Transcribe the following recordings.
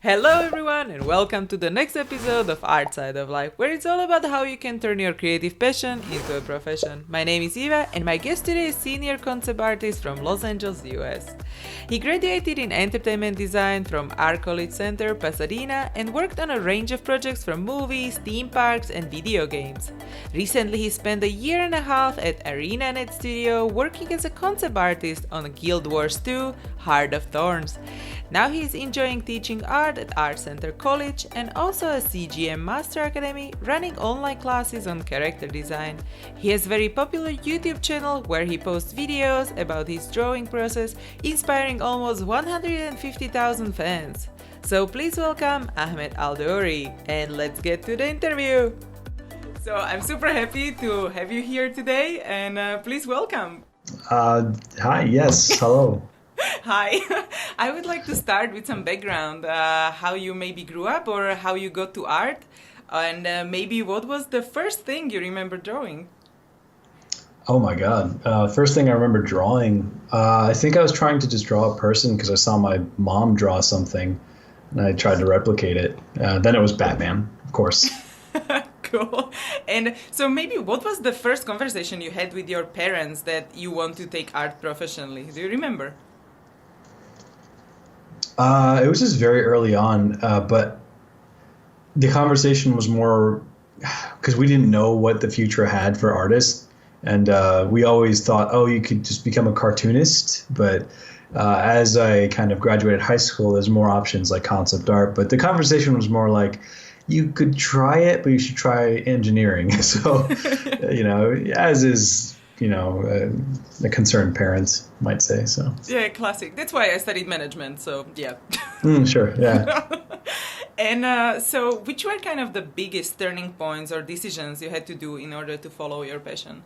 Hello everyone and welcome to the next episode of Art Side of Life, where it's all about how you can turn your creative passion into a profession. My name is Eva and my guest today is senior concept artist from Los Angeles, US. He graduated in entertainment design from Art College Center, Pasadena, and worked on a range of projects from movies, theme parks, and video games. Recently he spent a year and a half at ArenaNet Studio working as a concept artist on Guild Wars 2, Heart of Thorns. Now he is enjoying teaching art at Art Center College and also a CGM Master Academy running online classes on character design. He has a very popular YouTube channel where he posts videos about his drawing process, inspiring almost 150,000 fans. So please welcome Ahmed Aldoori and let's get to the interview. So I'm super happy to have you here today and please welcome. Hi, yes, hello. Hi, I would like to start with some background, how you maybe grew up or how you got to art, and maybe what was the first thing you remember drawing? Oh my God. First thing I remember drawing, I think I was trying to just draw a person because I saw my mom draw something and I tried to replicate it. Then it was Batman, of course. Cool. And so maybe what was the first conversation you had with your parents that you want to take art professionally? Do you remember? It was just very early on, but the conversation was more because we didn't know what the future had for artists. And we always thought, oh, you could just become a cartoonist. But as I kind of graduated high school, there's more options like concept art. But the conversation was more like, you could try it, but you should try engineering. So, as is, the concerned parents might say so. Yeah, classic. That's why I studied management. So, yeah. Sure, yeah. And so which were kind of the biggest turning points or decisions you had to do in order to follow your passion?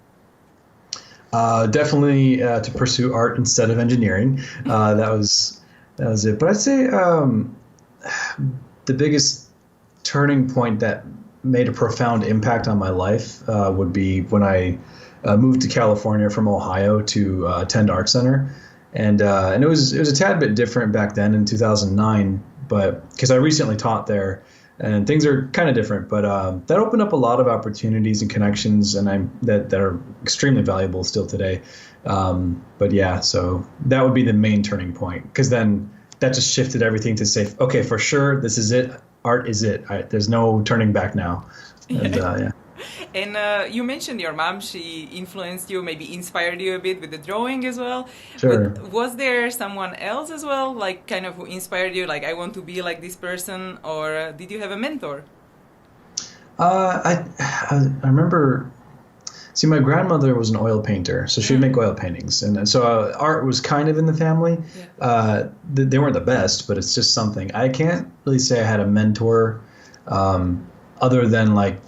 Definitely to pursue art instead of engineering. That was it. But I'd say the biggest turning point that made a profound impact on my life would be when I moved to California from Ohio to attend Art Center, and it was a tad bit different back then in 2009, but because I recently taught there, and things are kind of different, but that opened up a lot of opportunities and connections, and that are extremely valuable still today. But yeah, so that would be the main turning point, because then that just shifted everything to say, okay, for sure, this is it. Art is it. There's no turning back now. And yeah. And you mentioned your mom, she influenced you, maybe inspired you a bit with the drawing as well. Sure. But was there someone else as well, like kind of who inspired you, like I want to be like this person, or did you have a mentor? I remember, see, my grandmother was an oil painter, so she would make oil paintings. And so art was kind of in the family. Yeah. They weren't the best, but it's just something. I can't really say I had a mentor other than like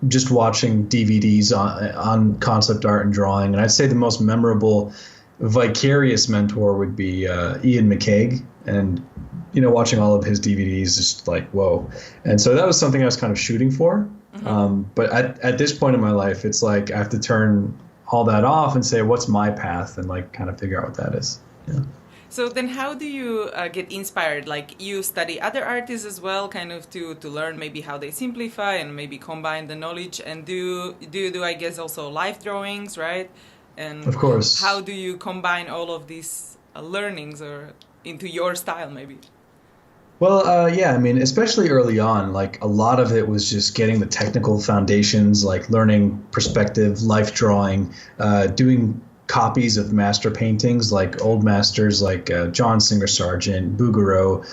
just watching DVDs on concept art and drawing. And I'd say the most memorable vicarious mentor would be Ian McCaig. And, watching all of his DVDs, just like, whoa. And so that was something I was kind of shooting for. Mm-hmm. But at this point in my life, it's like I have to turn all that off and say, what's my path? And like kind of figure out what that is. Yeah. So then how do you get inspired? Like you study other artists as well, kind of to learn maybe how they simplify and maybe combine the knowledge, and do I guess also live drawings, right? And of course. How do you combine all of these learnings or into your style maybe? Well, yeah, I mean, especially early on, like a lot of it was just getting the technical foundations, like learning perspective, life drawing, doing copies of master paintings, like old masters like John Singer Sargent, Bouguereau,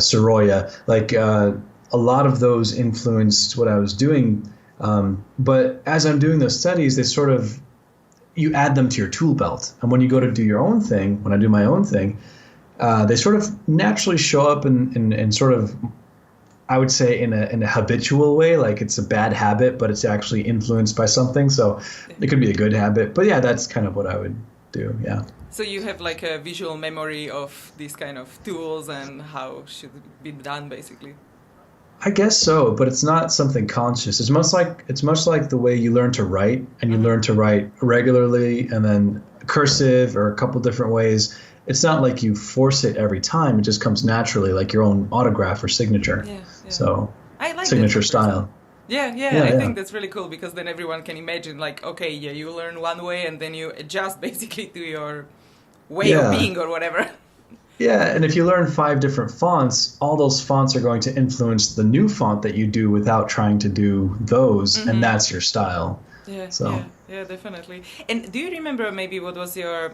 Sorolla. Like a lot of those influenced what I was doing. But as I'm doing those studies, you add them to your tool belt. And when you go to do your own thing, when I do my own thing, they sort of naturally show up in sort of, I would say in a habitual way, like it's a bad habit, but it's actually influenced by something. So it could be a good habit. But yeah, that's kind of what I would do. Yeah. So you have like a visual memory of these kind of tools and how should it be done, basically. I guess so, but it's not something conscious. It's much like the way you learn to write, and you learn to write regularly and then cursive or a couple different ways. it's not like you force it every time. It just comes naturally, like your own autograph or signature. Yeah, yeah. So I like signature that style. Yeah, yeah, Yeah, I yeah. think that's really cool because then everyone can imagine, like, okay, yeah, you learn one way and then you adjust basically to your way of Yeah. being or whatever. Yeah, and if you learn 5 different fonts, all those fonts are going to influence the new font that you do without trying to do those, and that's your style. Yeah, So, yeah, yeah, definitely. And do you remember maybe what was your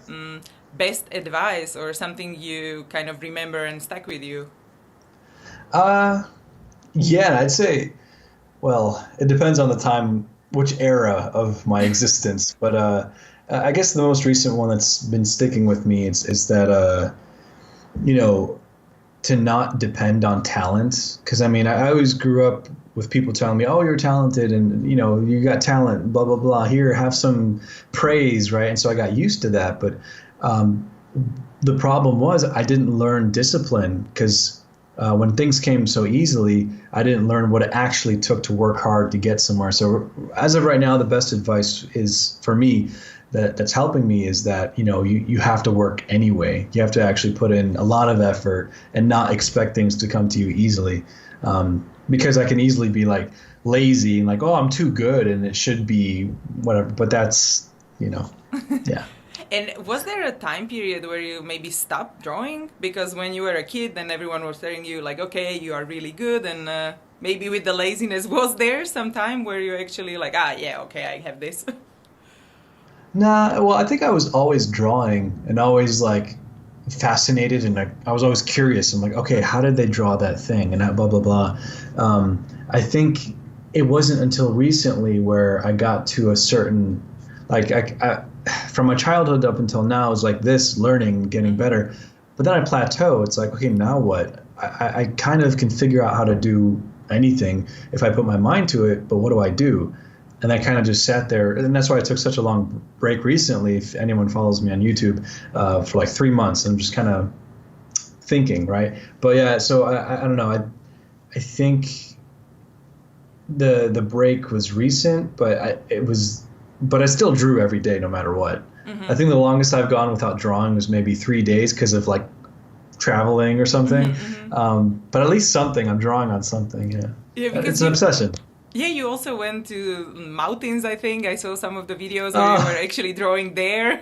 best advice or something you kind of remember and stuck with you? uh, yeah, I'd say, well, it depends on the time, which era of my existence, but I guess the most recent one that's been sticking with me is that you know, to not depend on talent. Because I mean, I always grew up with people telling me, "Oh, you're talented, and you got talent." Blah blah blah. Here, have some praise, right? And so I got used to that. But um, the problem was I didn't learn discipline because when things came so easily, I didn't learn what it actually took to work hard to get somewhere. So as of right now, the best advice is for me that's helping me is that you have to work anyway. You have to actually put in a lot of effort and not expect things to come to you easily. Because I can easily be like lazy and like, oh, I'm too good and it should be whatever. But that's yeah. And was there a time period where you maybe stopped drawing? Because when you were a kid, then everyone was telling you like, okay, you are really good. And maybe with the laziness, was there some time where you actually like, yeah, okay, I have this? Nah, well, I think I was always drawing and always like fascinated, and I was always curious. I'm like, okay, how did they draw that thing, and that blah blah blah. I think it wasn't until recently where I got to a certain like from my childhood up until now, it was like this learning, getting better. But then I plateau. It's like, okay, now what? I kind of can figure out how to do anything if I put my mind to it, but what do I do? And I kind of just sat there, and that's why I took such a long break recently. If anyone follows me on YouTube, for like 3 months, I'm just kind of thinking, right? But yeah, so I don't know. I think the break was recent, but I still drew every day, no matter what. I think the longest I've gone without drawing was maybe 3 days because of like traveling or something. But at least something. I'm drawing on something. Yeah, Yeah, it's an obsession. Yeah, you also went to mountains, I think. I saw some of the videos where you were actually drawing there.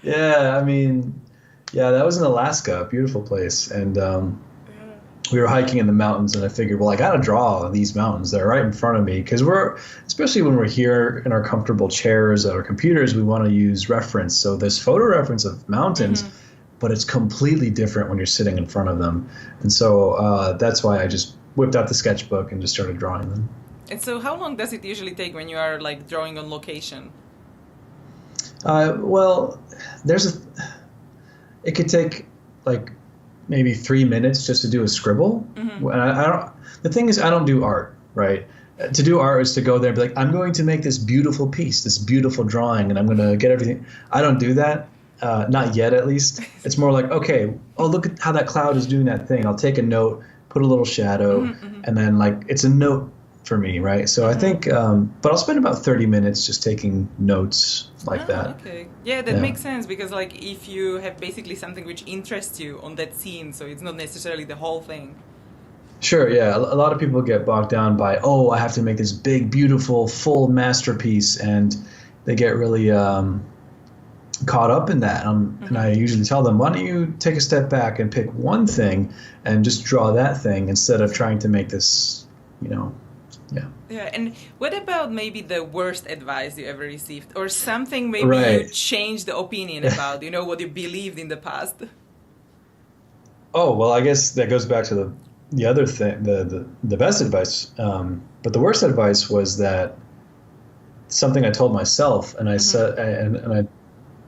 Yeah, I mean, yeah, that was in Alaska, a beautiful place. And we were hiking in the mountains, and I figured, well, I got to draw these mountains. They're right in front of me. Because especially when we're here in our comfortable chairs at our computers, we want to use reference. So there's photo reference of mountains, but it's completely different when you're sitting in front of them. And so that's why I just whipped out the sketchbook and just started drawing them. And so how long does it usually take when you are like drawing on location? Well, it could take like maybe 3 minutes just to do a scribble. And the thing is, I don't do art, right? To do art is to go there and be like, I'm going to make this beautiful piece, this beautiful drawing, and I'm going to get everything. I don't do that. Not yet, at least. It's more like, okay, oh, look at how that cloud is doing that thing. I'll take a note, put a little shadow, and then like it's a note for me, right? So I think, but I'll spend about 30 minutes just taking notes like that. Okay. Yeah, that makes sense because like if you have basically something which interests you on that scene, so it's not necessarily the whole thing. Sure, yeah. A lot of people get bogged down by, oh, I have to make this big, beautiful, full masterpiece, and they get really caught up in that. And I usually tell them, why don't you take a step back and pick one thing and just draw that thing instead of trying to make this, yeah. Yeah, and what about maybe the worst advice you ever received, or something maybe you changed the opinion about, what you believed in the past? Oh, well, I guess that goes back to the other thing, the best advice. But the worst advice was that something I told myself, and I said, and I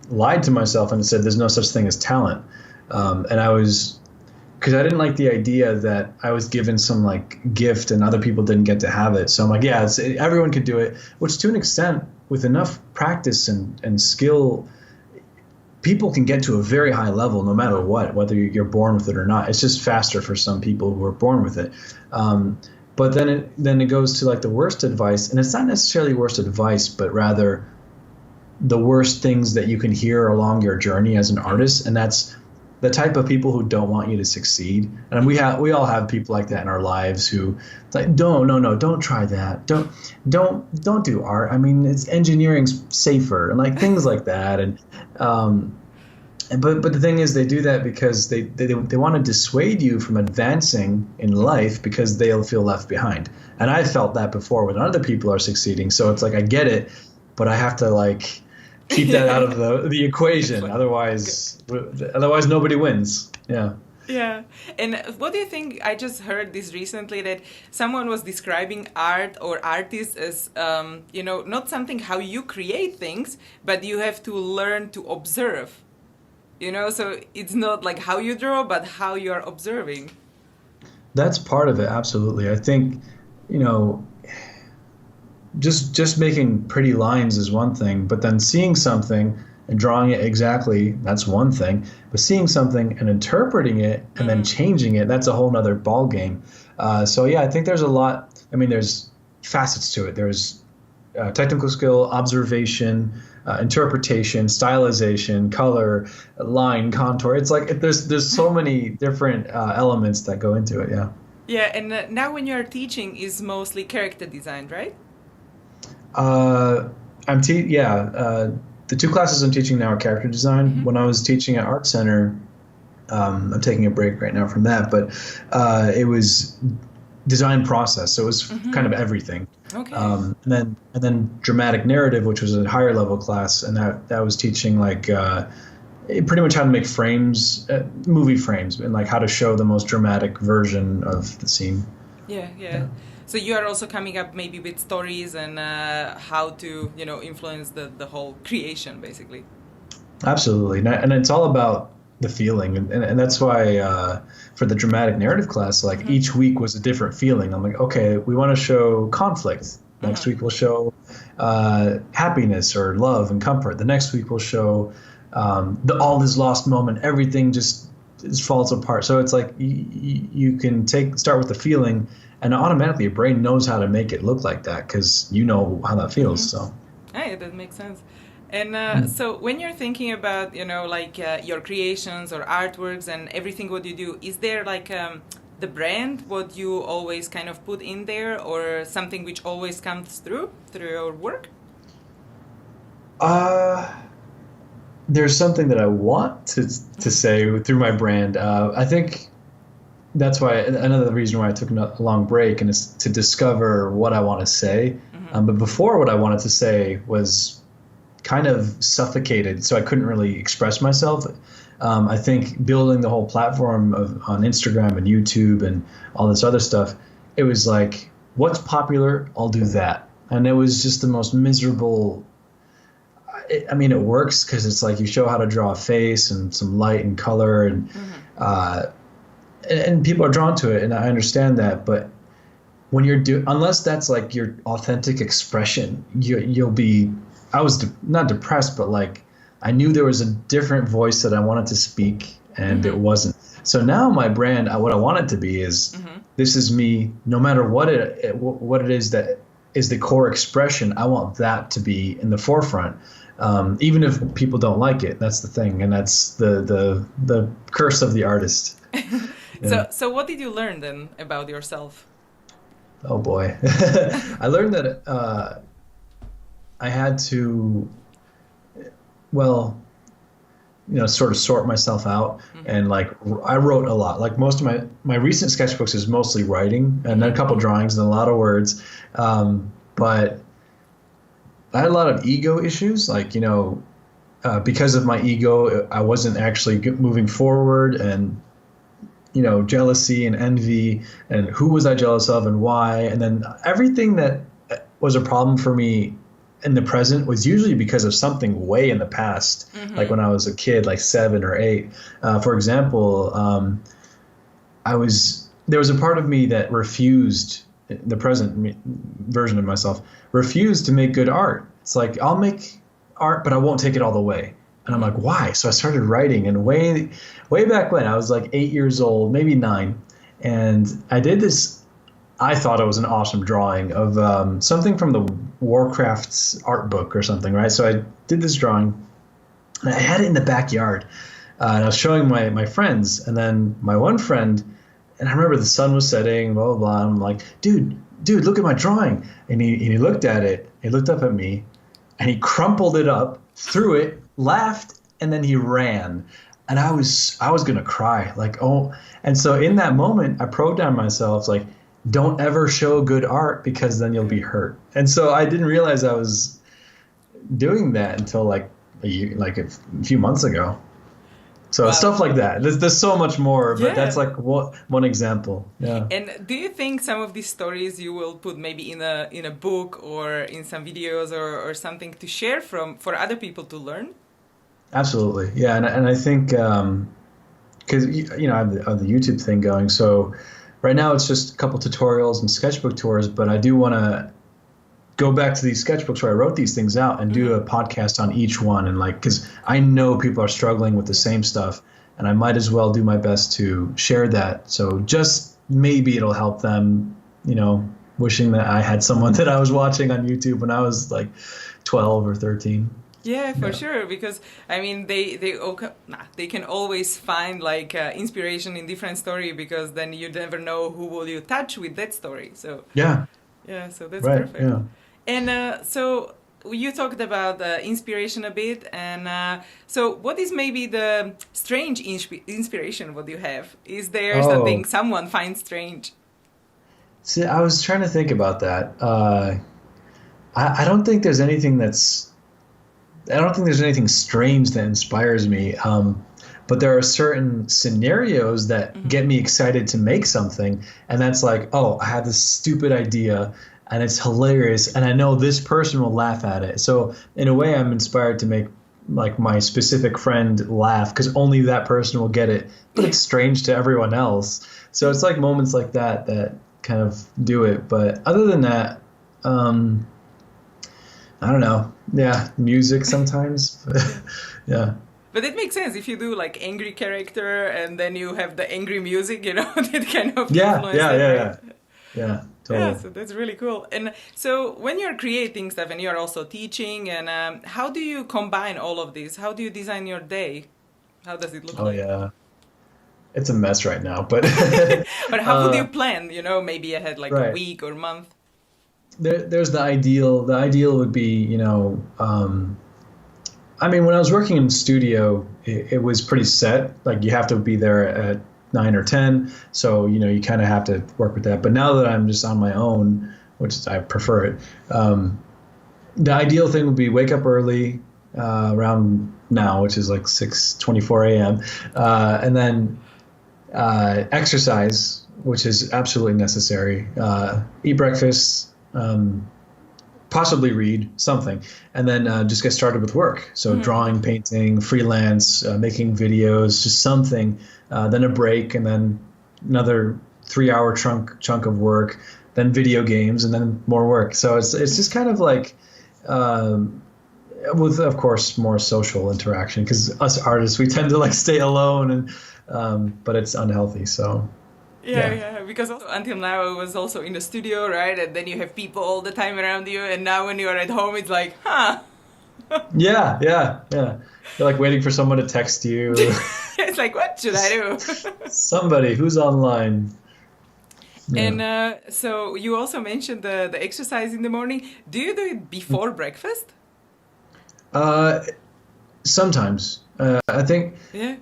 lied to myself and said, there's no such thing as talent. And because I didn't like the idea that I was given some like gift and other people didn't get to have it. So I'm like, yeah, everyone could do it, which to an extent, with enough practice and skill, people can get to a very high level no matter what, whether you're born with it or not. It's just faster for some people who are born with it. But then it goes to like the worst advice, and it's not necessarily worst advice, but rather the worst things that you can hear along your journey as an artist. And that's the type of people who don't want you to succeed. And we all have people like that in our lives who like, no, don't try that. Don't do art. I mean, it's engineering's safer and like things like that. But the thing is, they do that because they want to dissuade you from advancing in life because they'll feel left behind. And I felt that before when other people are succeeding. So it's like I get it, but I have to like keep that out of the equation. Otherwise nobody wins. Yeah. Yeah. And what do you think? I just heard this recently that someone was describing art or artists as, not something how you create things, but you have to learn to observe. So it's not like how you draw, but how you're observing. That's part of it, absolutely. I think, just making pretty lines is one thing, but then seeing something and drawing it exactly, that's one thing. But seeing something and interpreting it and then changing it, that's a whole nother ball game. So yeah, I think there's a lot. I mean, there's facets to it. There's technical skill, observation, interpretation, stylization, color, line, contour. It's like there's so many different elements that go into it. Yeah. Yeah, and now when you're teaching, is mostly character design, right? The two classes I'm teaching now are character design. Mm-hmm. When I was teaching at Art Center, I'm taking a break right now from that, but it was design process, so it was kind of everything. Okay. And then dramatic narrative, which was a higher level class, and that was teaching like pretty much how to make frames, movie frames, and like how to show the most dramatic version of the scene. Yeah. So you are also coming up maybe with stories and how to influence the whole creation, basically. Absolutely, and it's all about the feeling, and that's why for the dramatic narrative class, like each week was a different feeling. I'm like, okay, we want to show conflict. Next week we'll show happiness or love and comfort. The next week we'll show all this lost moment. Everything just falls apart. So it's like you can start with the feeling, and automatically your brain knows how to make it look like that because you know how that feels. So hey, that makes sense. And so when you're thinking about, your creations or artworks and everything what you do, is there like the brand what you always kind of put in there or something which always comes through your work? There's something that I want to say through my brand. I think that's why another reason why I took a long break, and is to discover what I want to say. But before, what I wanted to say was kind of suffocated, so I couldn't really express myself. I think building the whole platform on Instagram and YouTube and all this other stuff, it was like, what's popular, I'll do that. And it was just the most miserable. It works because it's like you show how to draw a face and some light and color, and people are drawn to it, and I understand that. But when unless that's like your authentic expression, you'll be. I was not depressed, but like I knew there was a different voice that I wanted to speak, and it wasn't. So now my brand, what I want it to be is, this is me. No matter what it is that is the core expression, I want that to be in the forefront. Even if people don't like it, that's the thing, and that's the curse of the artist. Yeah. So what did you learn then about yourself? Oh boy, I learned that I had to, sort of sort myself out, and like I wrote a lot. Like most of my recent sketchbooks is mostly writing, and then a couple drawings and a lot of words, but I had a lot of ego issues, like, because of my ego, I wasn't actually moving forward, and, jealousy and envy, and who was I jealous of and why? And then everything that was a problem for me in the present was usually because of something way in the past, like when I was a kid, like 7 or 8. For example, there was a part of me that refused, the present version of myself, refused to make good art. It's like, I'll make art, but I won't take it all the way. And I'm like, why? So I started writing, and way back when, I was like 8 years old, maybe 9. And I did this, I thought it was an awesome drawing of something from the Warcraft's art book or something, right? So I did this drawing, and I had it in the backyard. and I was showing my friends, and then my one friend, and I remember the sun was setting, blah blah blah. And I'm like, dude, look at my drawing, and he looked at it, he looked up at me, and he crumpled it up, threw it, laughed, and then he ran. And I was gonna cry, like, oh. And so in that moment, I programmed myself, like, don't ever show good art because then you'll be hurt. And so I didn't realize I was doing that until like a few months ago. So stuff like that. There's so much more, but that's like one example. Yeah. And do you think some of these stories you will put maybe in a book or in some videos or something to share for other people to learn? Absolutely, yeah, and I think because I have the YouTube thing going, so right now it's just a couple tutorials and sketchbook tours, but I do want to go back to these sketchbooks where I wrote these things out and do a podcast on each one, and like, because I know people are struggling with the same stuff, and I might as well do my best to share that. So just maybe it'll help them, wishing that I had someone that I was watching on YouTube when I was like 12 or 13. Yeah, for sure. Because I mean, they can always find like inspiration in different story, because then you never know who will you touch with that story. So yeah, so that's perfect. Yeah. And so you talked about inspiration a bit, and so what is maybe the strange inspiration what you have? Is there something someone finds strange? See, I was trying to think about that. I don't think there's anything strange that inspires me, but there are certain scenarios that get me excited to make something, and that's like, oh, I have this stupid idea, and it's hilarious, and I know this person will laugh at it. So in a way, I'm inspired to make like my specific friend laugh, because only that person will get it, but it's strange to everyone else. So it's like moments like that kind of do it. But other than that, I don't know. Yeah, music sometimes. Yeah. But it makes sense if you do like angry character and then you have the angry music, that kind of influence. Yeah, totally. Yeah, so that's really cool. And so when you're creating stuff and you're also teaching, and how do you combine all of this? How do you design your day? How does it look like? Oh, yeah. It's a mess right now, but... But how would you plan, maybe ahead like a week or month? There's the ideal. The ideal would be, I mean, when I was working in the studio, it was pretty set. Like you have to be there at 9 or 10. So, you kind of have to work with that. But now that I'm just on my own, which I prefer it, the ideal thing would be wake up early around now, which is like 6:24 a.m. And then exercise, which is absolutely necessary. Eat breakfast. Possibly read something, and then just get started with work. So drawing, painting, freelance, making videos, just something, then a break, and then another 3-hour chunk of work, then video games, and then more work. So it's just kind of like, with of course more social interaction, because us artists, we tend to like stay alone, and but it's unhealthy. So. Yeah, because also, until now I was also in the studio, right? And then you have people all the time around you, and now when you're at home, it's like, Yeah. You're like waiting for someone to text you. It's like, what should I do? Somebody who's online. Yeah. And so you also mentioned the exercise in the morning. Do you do it before breakfast? Sometimes. I think... Yeah.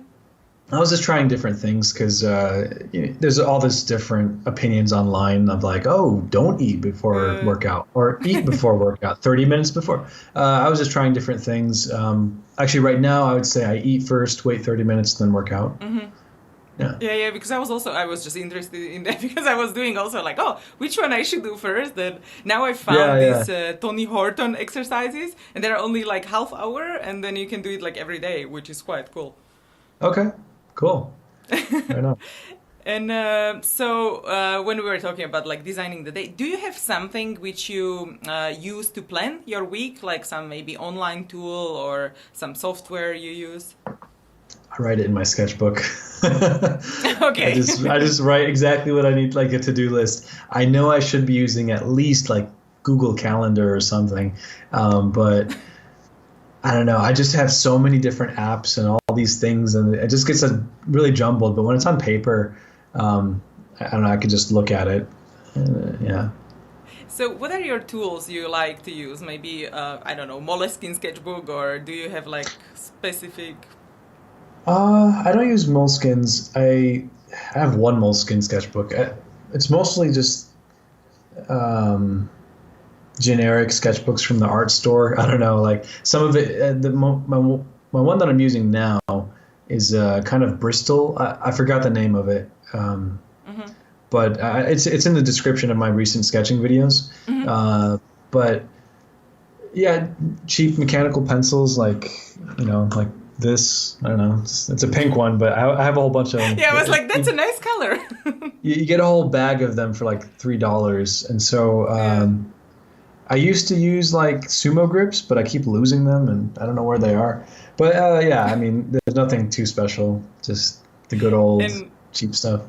I was just trying different things, because there's all this different opinions online of like, oh, don't eat before workout, or eat before workout, 30 minutes before. I was just trying different things. Actually, right now, I would say I eat first, wait 30 minutes, then work out. Mm-hmm. Yeah, because I was just interested in that, because I was doing also like, oh, which one I should do first. And now I found these Tony Horton exercises, and they're only like half hour, and then you can do it like every day, which is quite cool. Okay. Cool. I know. And so when we were talking about like designing the day, do you have something which you use to plan your week, like some maybe online tool or some software you use? I write it in my sketchbook. Okay. I just write exactly what I need, like a to-do list. I know I should be using at least like Google Calendar or something, but I don't know. I just have so many different apps and all these things, and it just gets really jumbled. But when it's on paper, I don't know. I could just look at it. Yeah. So what are your tools you like to use? Maybe, I don't know, Moleskine Sketchbook, or do you have like specific? I don't use Moleskines. I have one Moleskine sketchbook. It's mostly just generic sketchbooks from the art store. I don't know, like some of it. My one that I'm using now is kind of Bristol. I forgot the name of it, but it's in the description of my recent sketching videos. But yeah, cheap mechanical pencils, like like this. I don't know. It's a pink one, but I have a whole bunch of them. Yeah, I was like, that's a nice color. You get a whole bag of them for like $3, and so. I used to use like sumo grips, but I keep losing them, and I don't know where they are. But yeah, I mean, there's nothing too special, just the good old cheap stuff.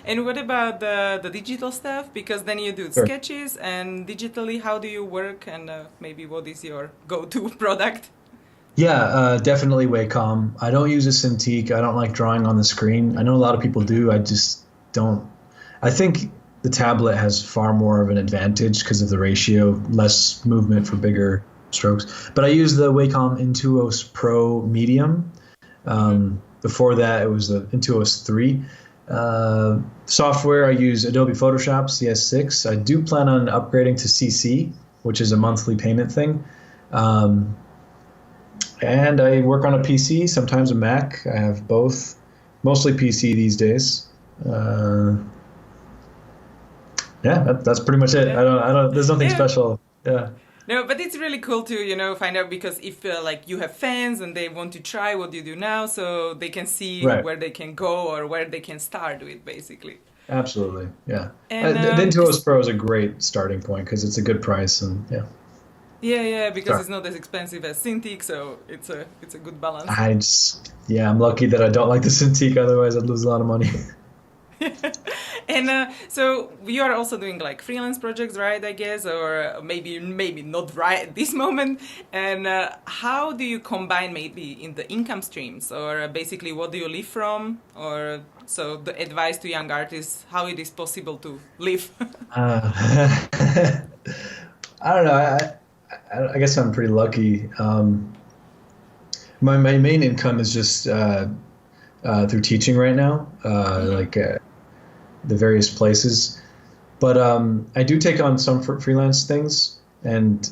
And what about the digital stuff? Because then you do sketches, and digitally, how do you work? And maybe what is your go-to product? Yeah, definitely Wacom. I don't use a Cintiq. I don't like drawing on the screen. I know a lot of people do. I just don't. I think the tablet has far more of an advantage because of the ratio, less movement for bigger strokes. But I use the Wacom Intuos Pro Medium. Before that, it was the Intuos 3. Software, I use Adobe Photoshop CS6. I do plan on upgrading to CC, which is a monthly payment thing. And I work on a PC, sometimes a Mac. I have both, mostly PC these days. Yeah, that's pretty much it. Yeah. I don't. There's nothing special. Yeah. No, but it's really cool to find out, because if like you have fans and they want to try what you do now, so they can see where they can go or where they can start with, basically. Absolutely, yeah. And the Intuos Pro is a great starting point because it's a good price, and yeah. Yeah, because it's not as expensive as Cintiq, so it's a good balance. I'm lucky that I don't like the Cintiq. Otherwise, I'd lose a lot of money. And so you are also doing like freelance projects, right? I guess, or maybe not right at this moment. And how do you combine maybe in the income streams, or basically what do you live from, or so the advice to young artists, how it is possible to live? I don't know. I guess I'm pretty lucky. My main income is just through teaching right now, the various places. But I do take on some freelance things, and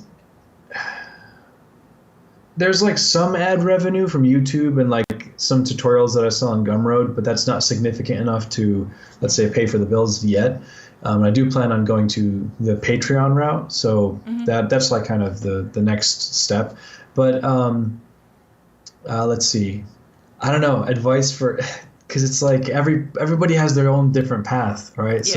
there's like some ad revenue from YouTube and like some tutorials that I sell on Gumroad, but that's not significant enough to, let's say, pay for the bills yet. I do plan on going to the Patreon route, so that's like kind of the next step. But let's see. I don't know, advice for, because it's like everybody has their own different path, right? Yeah.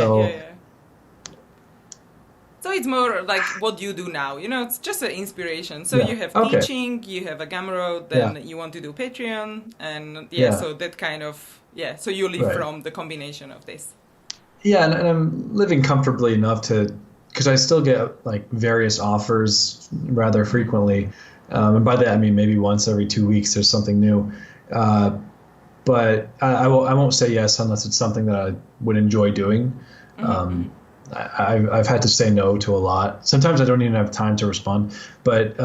So it's more like what you do now, it's just an inspiration. So you have teaching, you have a Gumroad, then you want to do Patreon, and so that kind of, so you live from the combination of this. Yeah, and I'm living comfortably enough because I still get like various offers rather frequently. And by that, I mean maybe once every 2 weeks there's something new. But I won't say yes unless it's something that I would enjoy doing. I've had to say no to a lot. Sometimes I don't even have time to respond. But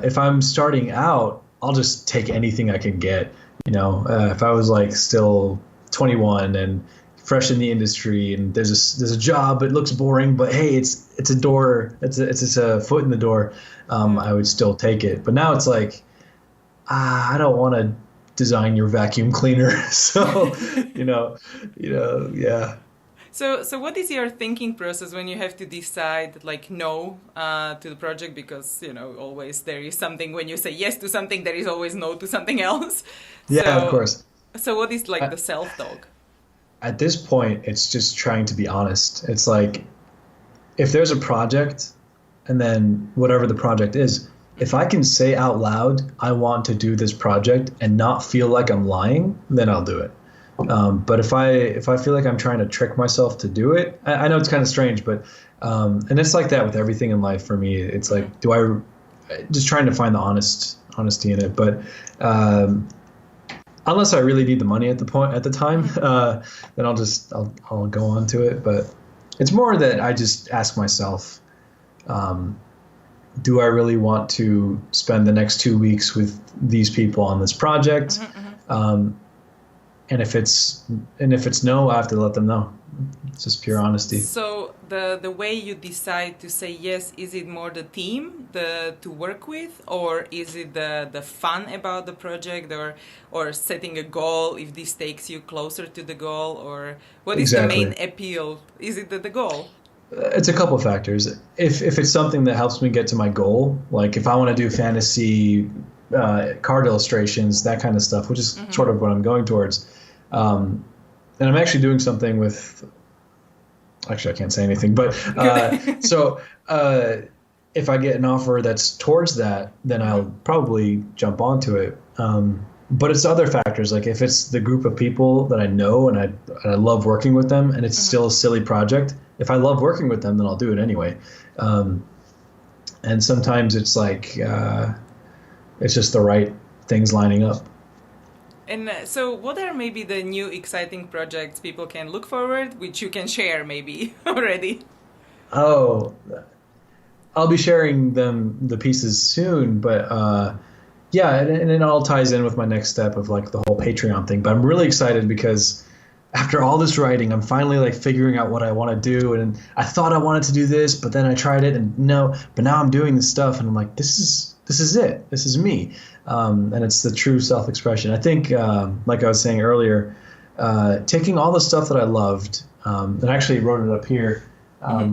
if I'm starting out, I'll just take anything I can get. If I was like still 21 and fresh in the industry, and there's a job, it looks boring, but hey, it's a door, it's a foot in the door, I would still take it. But now it's like, I don't want to design your vacuum cleaner, so yeah. So what is your thinking process when you have to decide like no to the project? Because always there is something, when you say yes to something, there is always no to something else. Of course. So what is like the self-talk? At this point, it's just trying to be honest. It's like, if there's a project, and then whatever the project is, if I can say out loud, I want to do this project and not feel like I'm lying, then I'll do it. But if I feel like I'm trying to trick myself to do it, I know it's kind of strange, but and it's like that with everything in life for me. It's like, just trying to find the honesty in it. But unless I really need the money at the time, then I'll go on to it. But it's more that I just ask myself, do I really want to spend the next 2 weeks with these people on this project? And if it's no, I have to let them know. It's just pure honesty. So the way you decide to say yes, is it more the team to work with, or is it the fun about the project, or setting a goal if this takes you closer to the goal, or what is the main appeal? Is it the goal? It's a couple of factors. If it's something that helps me get to my goal, like if I want to do fantasy card illustrations, that kind of stuff, which is sort of what I'm going towards. And I'm actually doing something with, actually I can't say anything, but so if I get an offer that's towards that, then I'll probably jump onto it. But it's other factors, like if it's the group of people that I know and I love working with them, and it's still a silly project, if I love working with them, then I'll do it anyway. And sometimes it's like it's just the right things lining up. And so what are maybe the new exciting projects people can look forward, which you can share maybe already? Oh, I'll be sharing the pieces soon, but yeah, and it all ties in with my next step of like the whole Patreon thing. But I'm really excited because after all this writing, I'm finally like figuring out what I want to do. And I thought I wanted to do this, but then I tried it and no, but now I'm doing this stuff and I'm like, this is it. This is me. And it's the true self-expression. I think, like I was saying earlier, taking all the stuff that I loved, and I actually wrote it up here,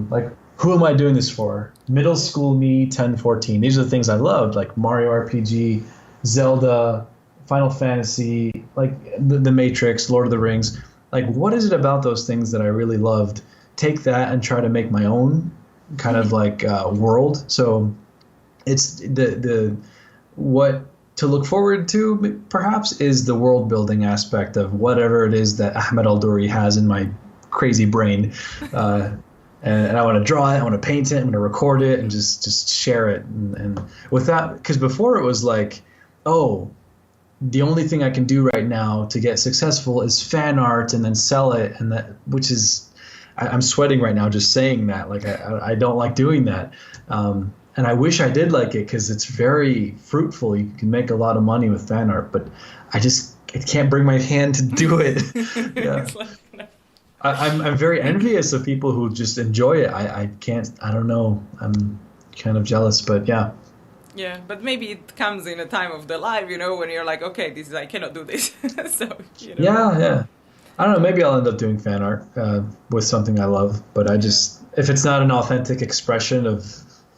like, who am I doing this for? Middle school me, 10, 14. These are the things I loved, like Mario RPG, Zelda, Final Fantasy, like the Matrix, Lord of the Rings. Like, what is it about those things that I really loved? Take that and try to make my own kind of like world. So it's what to look forward to perhaps is the world building aspect of whatever it is that Ahmed Aldoori has in my crazy brain. And I want to draw it, I want to paint it, I'm going to record it and just share it. And with that, because before it was like, oh, the only thing I can do right now to get successful is fan art and then sell it. And that, which is, I'm sweating right now just saying that. Like, I don't like doing that. And I wish I did like it because it's very fruitful. You can make a lot of money with fan art, but I can't bring my hand to do it. Yeah. I'm very envious of people who just enjoy it. I can't, I don't know. I'm kind of jealous, but yeah. Yeah, but maybe it comes in a time of the life, when you're like, okay, I cannot do this. So, Yeah. I don't know. Maybe I'll end up doing fan art with something I love, but if it's not an authentic expression of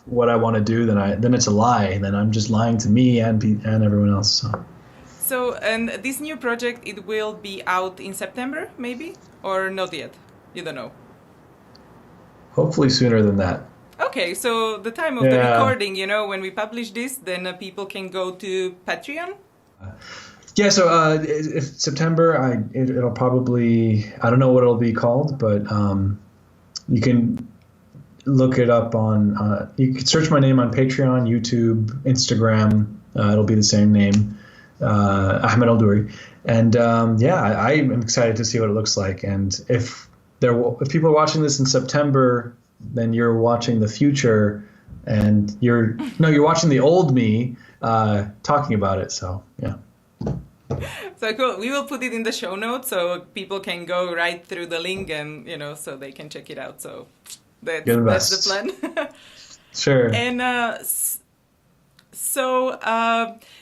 what I want to do, then it's a lie. Then I'm just lying to me and everyone else. So, and this new project, it will be out in September, maybe, or not yet? You don't know. Hopefully sooner than that. Okay, so the time of the recording, when we publish this, then people can go to Patreon? Yeah, so if September, it'll probably, I don't know what it'll be called, but you can look it up on, you can search my name on Patreon, YouTube, Instagram, it'll be the same name, Ahmed Aldoori. And I am excited to see what it looks like. And if people are watching this in September, then you're watching the future, and you're watching the old me talking about it. So yeah. So cool. We will put it in the show notes so people can go right through the link and so they can check it out. So that's the plan. Sure. And so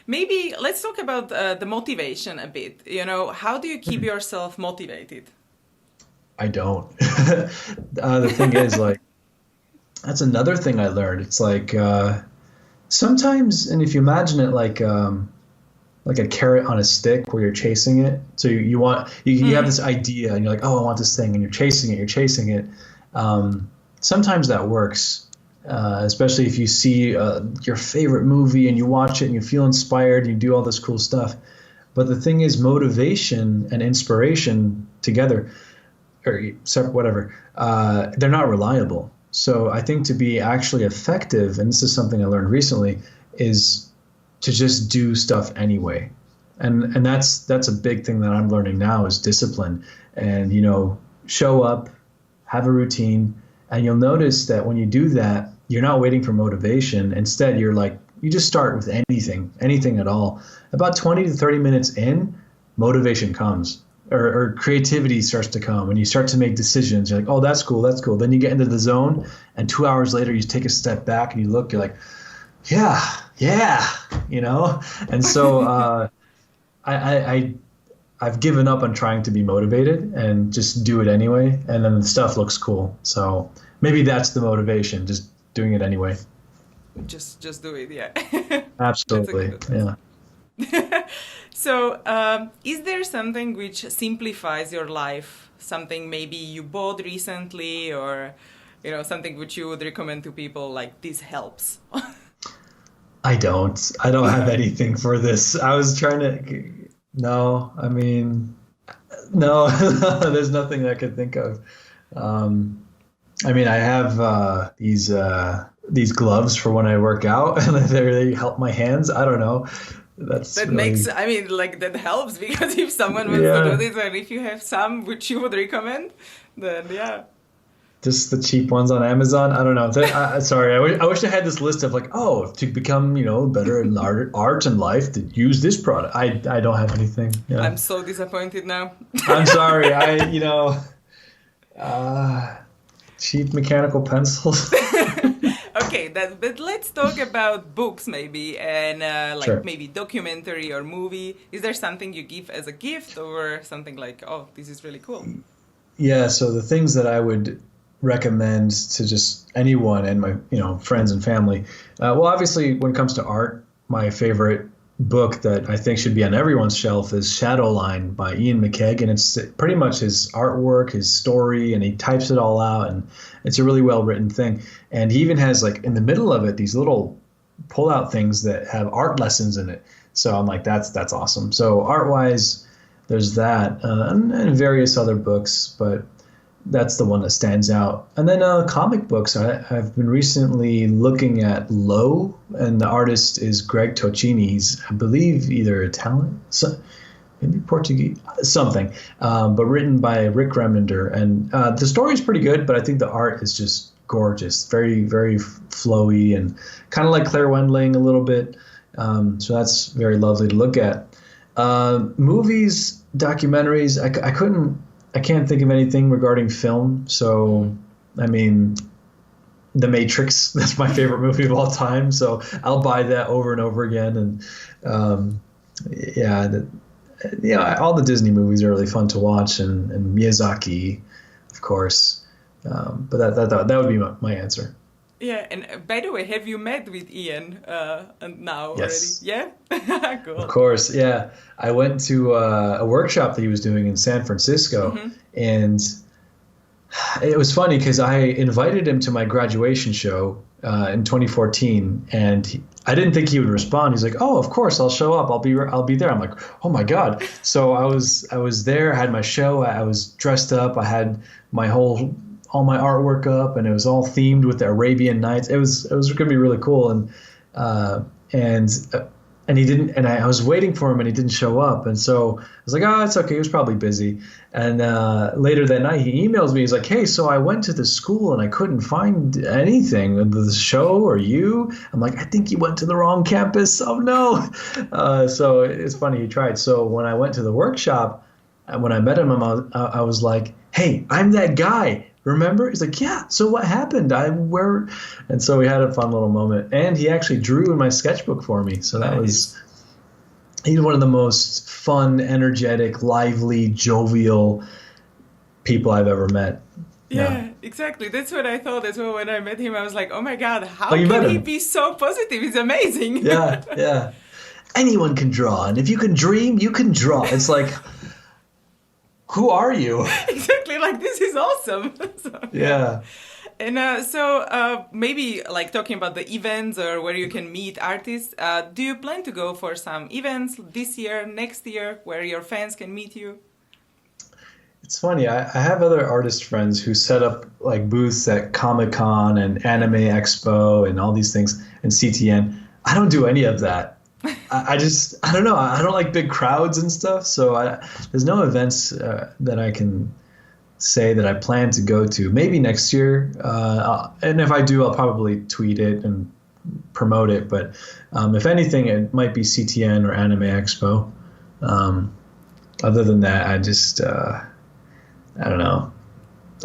maybe let's talk about the motivation a bit. How do you keep yourself motivated? I don't. The thing is, like, that's another thing I learned. It's like sometimes, and if you imagine it like a carrot on a stick where you're chasing it. So you have this idea and you're like, oh, I want this thing, and you're chasing it. Sometimes that works, especially if you see your favorite movie and you watch it and you feel inspired and you do all this cool stuff. But the thing is, motivation and inspiration together, or separate, whatever, they're not reliable. So I think to be actually effective, and this is something I learned recently, is to just do stuff anyway. And that's a big thing that I'm learning now is discipline. And, show up, have a routine, and you'll notice that when you do that, you're not waiting for motivation. Instead, you just start with anything at all. About 20 to 30 minutes in, motivation comes, or creativity starts to come, and you start to make decisions. You're like, oh, that's cool. Then you get into the zone, and 2 hours later, you take a step back and you look, you're like, yeah. And so I've given up on trying to be motivated and just do it anyway, and then the stuff looks cool. So maybe that's the motivation, just doing it anyway. Just do it, yeah. Absolutely, yeah. So, is there something which simplifies your life? Something maybe you bought recently, or something which you would recommend to people, like this helps? I don't have anything for this. I was trying to. No, I mean, no. There's nothing I could think of. I mean, I have these gloves for when I work out, and they help my hands. I don't know. That helps, because if someone wants to do this, and if you have some which you would recommend, then yeah. Just the cheap ones on Amazon. I don't know. Sorry, I wish I had this list of to become better in art and life, to use this product. I don't have anything. Yeah. I'm so disappointed now. I'm sorry. Cheap mechanical pencils. Okay, but let's talk about books maybe, and Sure. maybe documentary or movie. Is there something you give as a gift, or something like, oh, this is really cool? Yeah. So the things that I would recommend to just anyone and my friends and family. Well, obviously, when it comes to art, my favorite book that I think should be on everyone's shelf is Shadowline by Ian McKagan, and it's pretty much his artwork, his story, and he types it all out, and it's a really well written thing. And he even has in the middle of it these little pull out things that have art lessons in it. So I'm like, that's awesome. So art wise, there's that, and various other books, but that's the one that stands out. And then comic books. I've been recently looking at Low, and the artist is Greg Tocchini. He's, I believe, either Italian, maybe Portuguese, something, but written by Rick Remender. And the story is pretty good, but I think the art is just gorgeous, very, very flowy, and kind of like Claire Wendling a little bit. So that's very lovely to look at. Movies, documentaries, I can't think of anything regarding film. So, I mean, The Matrix, that's my favorite movie of all time. So I'll buy that over and over again. And all the Disney movies are really fun to watch, and Miyazaki, of course. But that would be my answer. Yeah, and by the way, have you met with Ian now Yes. already? Yeah? Cool. Of course, yeah. I went to a workshop that he was doing in San Francisco, and it was funny because I invited him to my graduation show in 2014, and I didn't think he would respond. He's like, "Oh, of course, I'll show up. I'll be there." I'm like, "Oh my God!" So I was there. I had my show. I was dressed up. I had all my artwork up, and it was all themed with the Arabian Nights. It was gonna be really cool, and he didn't, and I was waiting for him, and he didn't show up, and so I was like, oh, it's okay, he was probably busy. And later that night, he emails me. He's like, hey, so I went to the school and I couldn't find anything, the show or you. I'm like, I think you went to the wrong campus. Oh no. So it's funny, he tried. So when I went to the workshop, when I met him, I was like, hey, I'm that guy. Remember? He's like, yeah. So what happened? And so we had a fun little moment. And he actually drew in my sketchbook for me. So he's one of the most fun, energetic, lively, jovial people I've ever met. Yeah, exactly. That's what I thought as well when I met him. I was like, oh my God, how can he be so positive? It's amazing. Yeah. Anyone can draw. And if you can dream, you can draw. It's like, who are you? Exactly, this is awesome. Yeah. And maybe talking about the events or where you can meet artists, do you plan to go for some events this year, next year, where your fans can meet you? It's funny, I have other artist friends who set up booths at Comic-Con and Anime Expo and all these things, and CTN. I don't do any of that. I don't know. I don't like big crowds and stuff. So there's no events that I can say that I plan to go to. Maybe next year. And if I do, I'll probably tweet it and promote it. But if anything, it might be CTN or Anime Expo. Other than that, I don't know.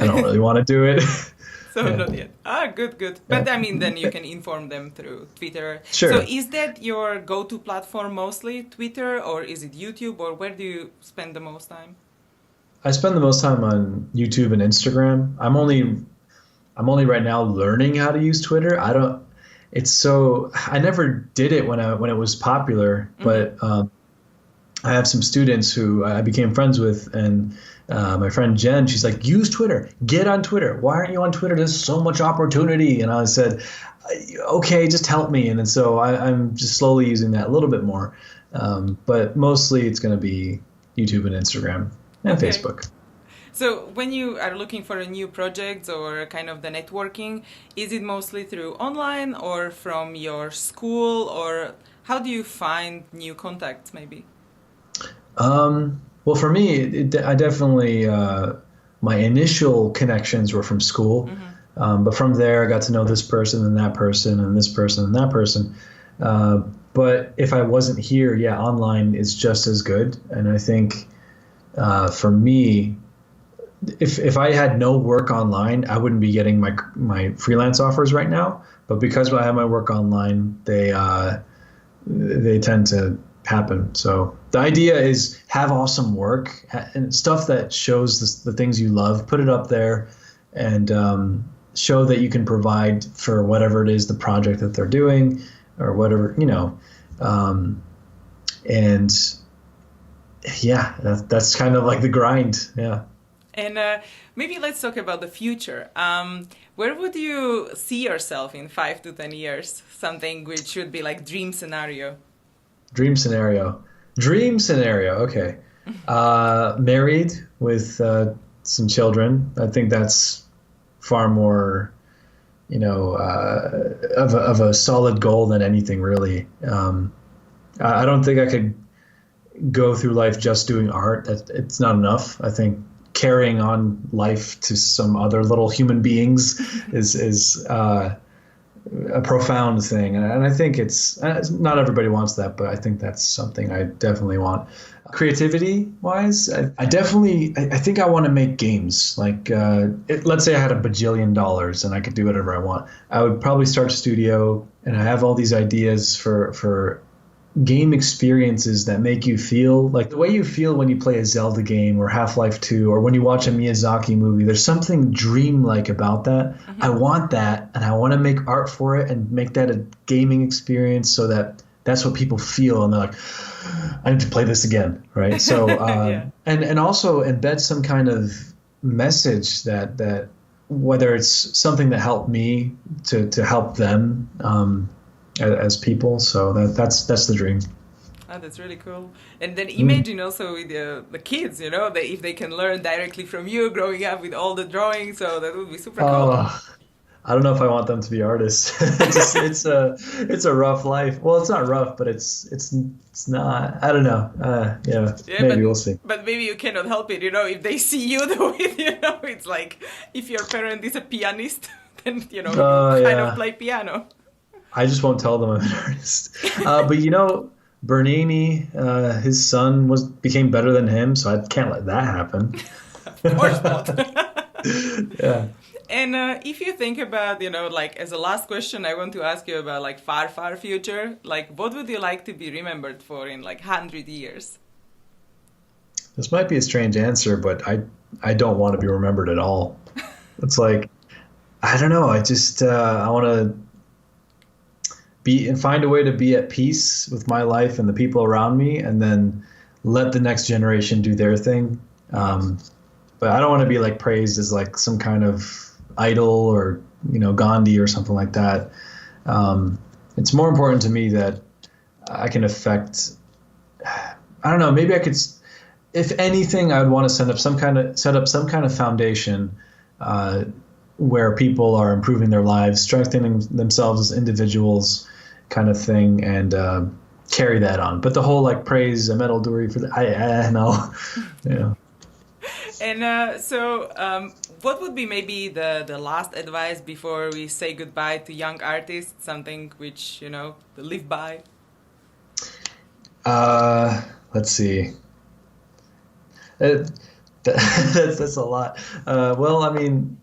I don't really want to do it. So not yet. Good. But I mean, then you can inform them through Twitter. Sure. So is that your go-to platform mostly, Twitter, or is it YouTube, or where do you spend the most time? I spend the most time on YouTube and Instagram. I'm only right now learning how to use Twitter. I never did it when it was popular, but I have some students who I became friends with, and my friend Jen, she's like, use Twitter, get on Twitter. Why aren't you on Twitter? There's so much opportunity. And I said, okay, just help me. And then so I'm just slowly using that a little bit more. But mostly it's going to be YouTube and Instagram and Facebook. So when you are looking for a new project or kind of the networking, is it mostly through online or from your school, or how do you find new contacts maybe? Well, for me, I definitely, my initial connections were from school. But from there, I got to know this person and that person and this person and that person. But if I wasn't here, online is just as good. And I think for me, if I had no work online, I wouldn't be getting my freelance offers right now. But because I have my work online, they tend to happen. So the idea is have awesome work and stuff that shows the things you love, put it up there, and show that you can provide for whatever it is, the project that they're doing or whatever, and that's kind of like the grind. Yeah. And maybe let's talk about the future. Where would you see yourself in 5 to 10 years? Something which should be like dream scenario. Dream scenario. Okay. Married with some children. I think that's far more, of a solid goal than anything really. I don't think I could go through life just doing art. It's not enough. I think carrying on life to some other little human beings is a profound thing, and I think it's not everybody wants that, but I think that's something I definitely want. Creativity wise, I think I want to make games. Like let's say I had $1 bajillion and I could do whatever I want. I would probably start a studio, and I have all these ideas for game experiences that make you feel like the way you feel when you play a Zelda game or Half-Life 2 or when you watch a Miyazaki movie. There's something dreamlike about that. I want that, and I want to make art for it and make that a gaming experience so that's what people feel, and they're like, I need to play this again, right? So and also embed some kind of message that whether it's something that helped me to help them as people. So that's the dream. Oh, that's really cool. And then imagine also with the kids, that if they can learn directly from you growing up with all the drawings, so that would be super cool. I don't know if I want them to be artists. it's a rough life. Well, it's not rough, but it's not. I don't know. Maybe we'll see. But maybe you cannot help it. If they see you do it, it's like if your parent is a pianist, then you kind of play piano. I just won't tell them I'm an artist. But Bernini, his son became better than him, so I can't let that happen. Of course not. Yeah. And if you think about, like as a last question, I want to ask you about like far, far future. Like, what would you like to be remembered for in like 100 years? This might be a strange answer, but I don't want to be remembered at all. It's like, I don't know. I just I want to find a way to be at peace with my life and the people around me, and then let the next generation do their thing. But I don't want to be like praised as like some kind of idol or Gandhi or something like that. It's more important to me that I can affect. I don't know. Maybe I could. If anything, I'd want to set up some kind of foundation where people are improving their lives, strengthening themselves as individuals, kind of thing, and carry that on. But the whole like praise Ahmed Aldoori for no, yeah. And what would be maybe the last advice before we say goodbye to young artists? Something which, live by? Let's see. That's a lot. Well, I mean,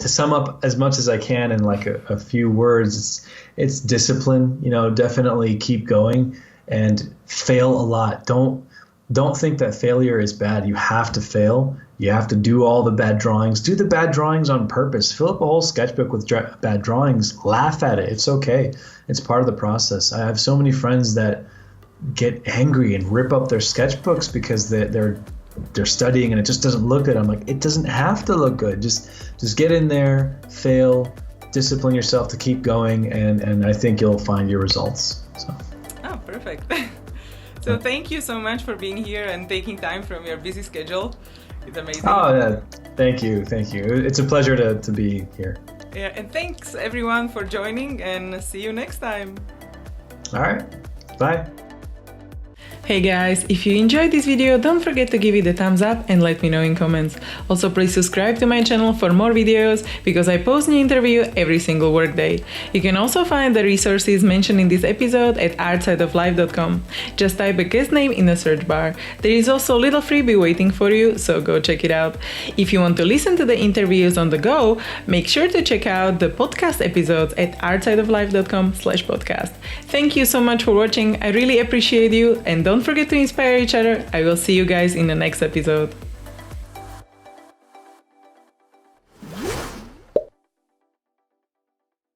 to sum up as much as I can in like a few words, it's discipline. Definitely keep going and fail a lot. Don't think that failure is bad. You have to fail. You have to do all the bad drawings. Do the bad drawings on purpose. Fill up a whole sketchbook with bad drawings. Laugh at it. It's okay. It's part of the process. I have so many friends that get angry and rip up their sketchbooks because they're studying and it just doesn't look good. I'm like, it doesn't have to look good. Just get in there, fail, discipline yourself to keep going, and I think you'll find your results. So. Oh, perfect. So thank you so much for being here and taking time from your busy schedule. It's amazing. Oh, yeah. Thank you. It's a pleasure to be here. Yeah, and thanks everyone for joining, and see you next time. All right. Bye. Hey guys, if you enjoyed this video, don't forget to give it a thumbs up and let me know in comments. Also, please subscribe to my channel for more videos because I post new interview every single workday. You can also find the resources mentioned in this episode at artsideoflife.com. Just type a guest name in the search bar. There is also a little freebie waiting for you, so go check it out. If you want to listen to the interviews on the go, make sure to check out the podcast episodes at artsideoflife.com/podcast. Thank you so much for watching. I really appreciate you, and don't forget to inspire each other. I will see you guys in the next episode.